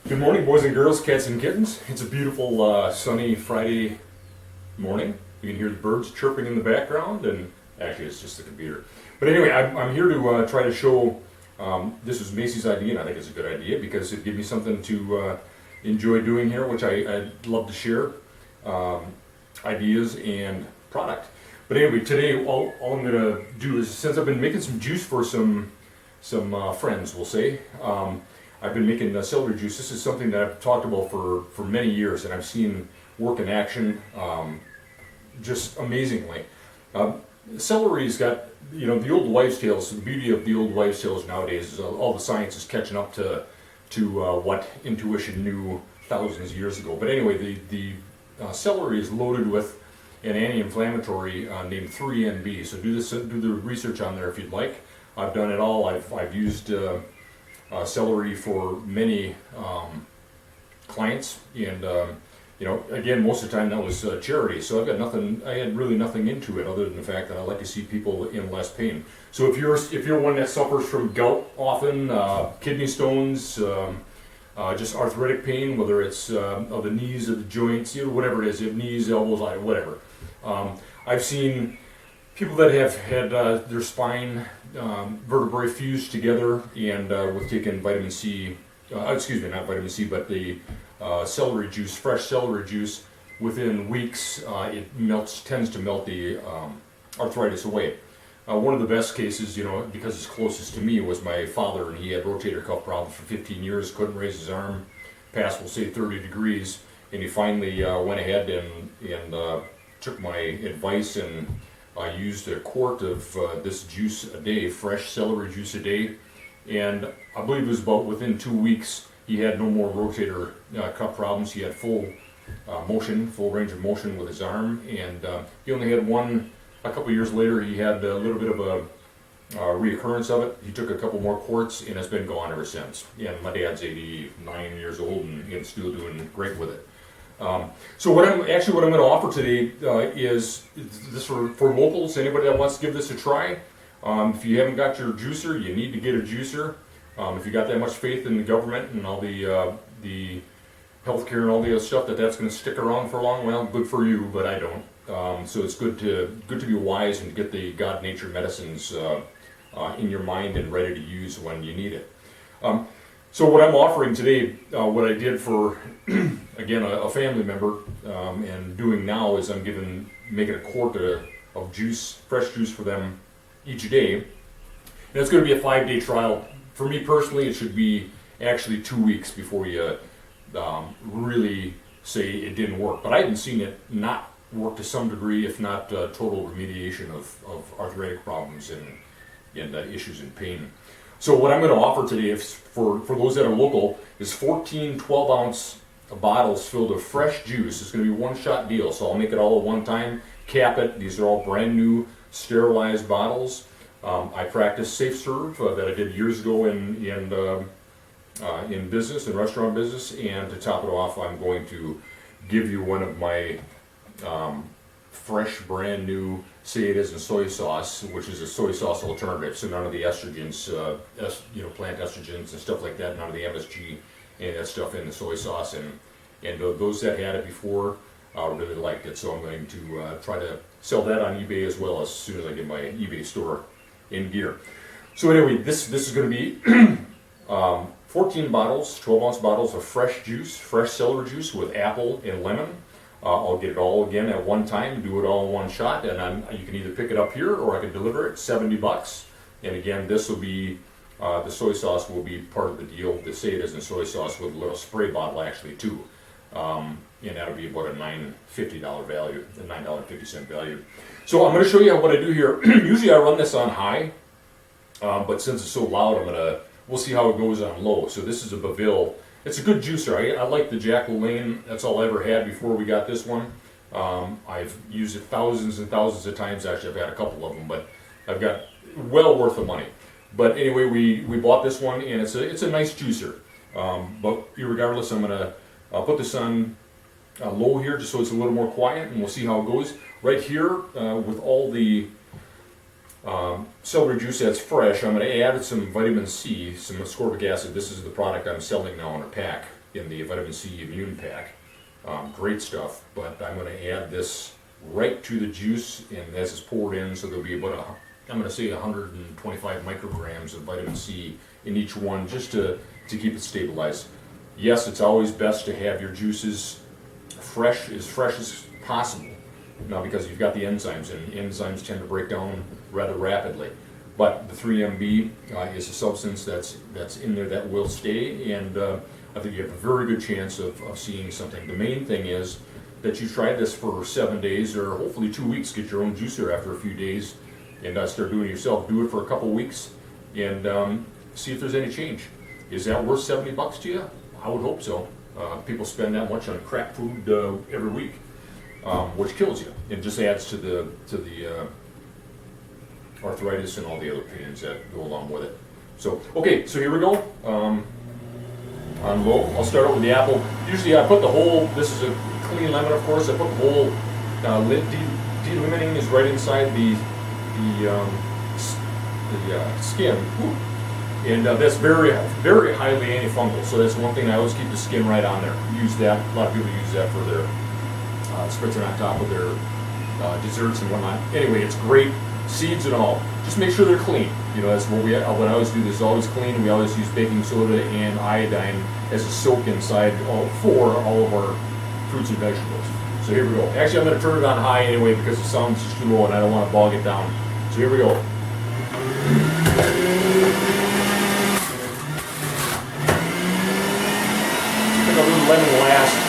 Good morning, boys and girls, cats and kittens. It's a beautiful sunny Friday morning. You can hear the birds chirping in the background, and actually it's just the computer. But anyway, I'm here to try to show, this was Macy's idea, and I think it's a good idea because it gives me something to enjoy doing here, which I love to share, ideas and product. But anyway, today all I'm going to do is, since I've been making some juice for some friends, we'll say, I've been making celery juice. This is something that I've talked about for many years, and I've seen work in action just amazingly. Celery's got, the old wives' tales. The beauty of the old wives' tales nowadays is all the science is catching up to what intuition knew thousands of years ago. But anyway, the celery is loaded with an anti-inflammatory named 3NB. So do the research on there if you'd like. I've done it all. I've used celery for many clients, and again, most of the time that was charity. So I've got nothing. I had really nothing into it other than the fact that I like to see people in less pain. So if you're one that suffers from gout often, kidney stones, just arthritic pain, whether it's of the knees or the joints, whatever it is, knees, elbows, whatever. I've seen people that have had their spine vertebrae fused together, and with taking vitamin C, not vitamin C, but the celery juice, fresh celery juice, within weeks it tends to melt the arthritis away. One of the best cases, because it's closest to me, was my father, and he had rotator cuff problems for 15 years, couldn't raise his arm past, we'll say, 30 degrees, and he finally went ahead and took my advice, and I used a quart of this juice a day, fresh celery juice a day, and I believe it was about within 2 weeks he had no more rotator cuff problems. He had full range of motion with his arm, and he only had one. A couple years later, he had a little bit of a reoccurrence of it. He took a couple more quarts, and it's been gone ever since. And my dad's 89 years old, and he's still doing great with it. So what I'm going to offer today is this for locals, anybody that wants to give this a try. If you haven't got your juicer, you need to get a juicer. If you got that much faith in the government and all the healthcare and all the other stuff that's going to stick around for long, well, good for you, but I don't. So it's good to be wise and get the God nature medicines in your mind and ready to use when you need it. So what I'm offering today, what I did for, again, a family member, and doing now is I'm making a quart of juice, fresh juice for them each day. And it's going to be a 5-day trial. For me personally, it should be actually 2 weeks before you really say it didn't work. But I haven't seen it not work to some degree, if not total remediation of arthritic problems and issues in pain. So what I'm going to offer today, for those that are local, is 14 12-ounce bottles filled with fresh juice. It's going to be a one-shot deal, so I'll make it all at one time, cap it. These are all brand new, sterilized bottles. I practice safe serve that I did years ago in business, in restaurant business, and to top it off, I'm going to give you one of my fresh, brand new, say it isn't soy sauce, which is a soy sauce alternative. So none of the estrogens, plant estrogens and stuff like that, none of the MSG and that stuff in the soy sauce. And those that had it before really liked it. So I'm going to try to sell that on eBay as well as soon as I get my eBay store in gear. So anyway, this is going to be 14 bottles, 12-ounce bottles of fresh juice, fresh celery juice with apple and lemon. I'll get it all again at one time, do it all in one shot, and you can either pick it up here or I can deliver it, $70. And again, this will be, the soy sauce will be part of the deal. They say it isn't soy sauce with a little spray bottle actually too. And that'll be about a $9.50 value, a $9.50 value. So I'm going to show you what I do here. Usually I run this on high, but since it's so loud, we'll see how it goes on low. So this is a Baville. It's a good juicer. I like the Jack LaLanne. That's all I ever had before we got this one. I've used it thousands and thousands of times. Actually, I've had a couple of them, but I've got well worth the money. But anyway, we bought this one, and it's a nice juicer. But regardless, I'm gonna put this on low here, just so it's a little more quiet, and we'll see how it goes. Right here, with all the celery juice that's fresh, I'm going to add some vitamin C, some ascorbic acid. This is the product I'm selling now in a pack. in the vitamin C immune pack. Great stuff, but I'm going to add this right to the juice, and as it's poured in, so there'll be about I'm going to say 125 micrograms of vitamin C in each one, just to keep it stabilized. Yes, it's always best to have your juices fresh as possible. Now, because you've got the enzymes, and enzymes tend to break down rather rapidly. But the 3-MB is a substance that's in there that will stay, and I think you have a very good chance of seeing something. The main thing is that you try this for 7 days, or hopefully 2 weeks, get your own juicer after a few days, and start doing it yourself. Do it for a couple weeks, and see if there's any change. Is that worth $70 to you? I would hope so. People spend that much on crap food every week, which kills you, and just adds to the arthritis and all the other pains that go along with it. So, okay, so here we go. On low, I'll start out with the apple. Usually I put the whole, this is a clean lemon, of course, I put the whole delimiting is right inside the skin. Ooh. And that's very, very highly antifungal. So that's one thing, I always keep the skin right on there. Use that, a lot of people use that for their, spritzing on top of their desserts and whatnot. Anyway, it's great, seeds and all. Just make sure they're clean. You know, that's what what I always do. This is always clean. We always use baking soda and iodine as a soak inside for all of our fruits and vegetables. So here we go. Actually, I'm going to turn it on high anyway because the sound's just too low and I don't want to bog it down. So here we go. Pick up a little lemon last.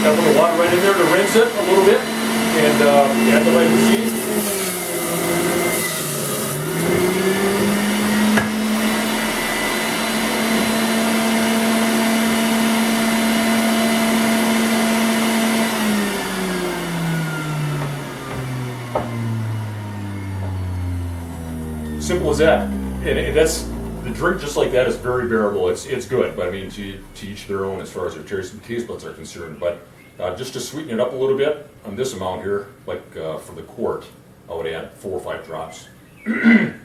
Got a little water right in there to rinse it a little bit, and add the vitamin C. Simple as that, and that's the drink. Just like that is very bearable. It's good, but I mean, to each their own as far as their taste buds are concerned. But just to sweeten it up a little bit, on this amount here, like for the quart, I would add 4 or 5 drops, and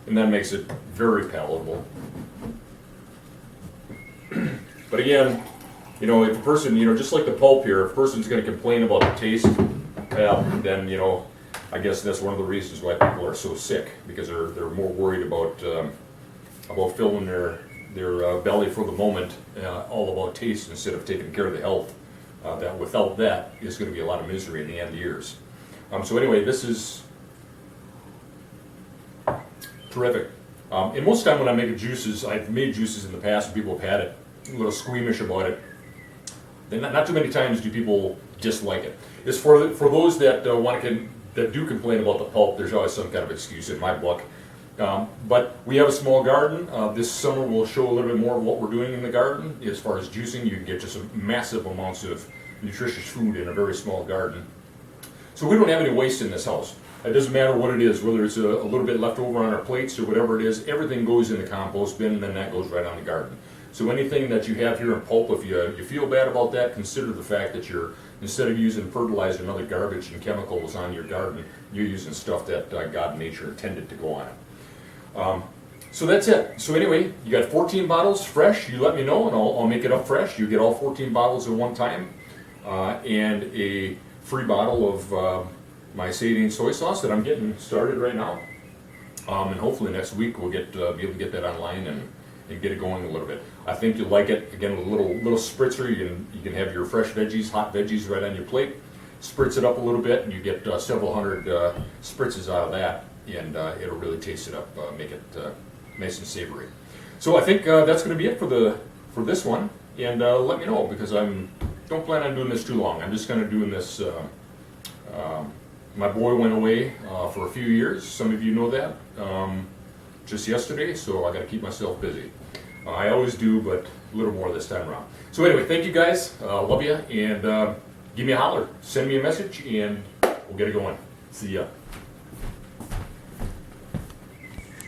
that makes it very palatable. But again, you know, if a person, you know, just like the pulp here, if a person's going to complain about the taste, then, you know, I guess that's one of the reasons why people are so sick, because they're more worried about filling their belly for the moment, all about taste instead of taking care of the health. That without that is going to be a lot of misery in the end years. So anyway, this is terrific. And most of the time when I make juices, I've made juices in the past and people have had it, a little squeamish about it. Then not too many times do people dislike it. It's for those that that do complain about the pulp. There's always some kind of excuse in my book. But we have a small garden. This summer we'll show a little bit more of what we're doing in the garden. As far as juicing, you can get just some massive amounts of nutritious food in a very small garden. So we don't have any waste in this house. It doesn't matter what it is, whether it's a little bit left over on our plates or whatever it is, everything goes in the compost bin and then that goes right on the garden. So anything that you have here in pulp, if you feel bad about that, consider the fact that instead of using fertilizer and other garbage and chemicals on your garden, you're using stuff that God and nature intended to go on it. So that's it. So anyway, you got 14 bottles fresh. You let me know and I'll make it up fresh. You get all 14 bottles at one time, and a free bottle of my sodium soy sauce that I'm getting started right now. And hopefully next week we'll be able to get that online and get it going a little bit. I think you'll like it. Again, with a little spritzer, you can have your fresh veggies, hot veggies right on your plate. Spritz it up a little bit, and you get several hundred spritzes out of that, and it'll really taste it up, make it nice and savory. So I think that's going to be it for this one. And let me know, because don't plan on doing this too long. I'm just kind of doing this. My boy went away for a few years. Some of you know that. Just yesterday, so I got to keep myself busy. I always do, but a little more this time around. So anyway, thank you guys. Love you, and give me a holler. Send me a message, and we'll get it going. See ya.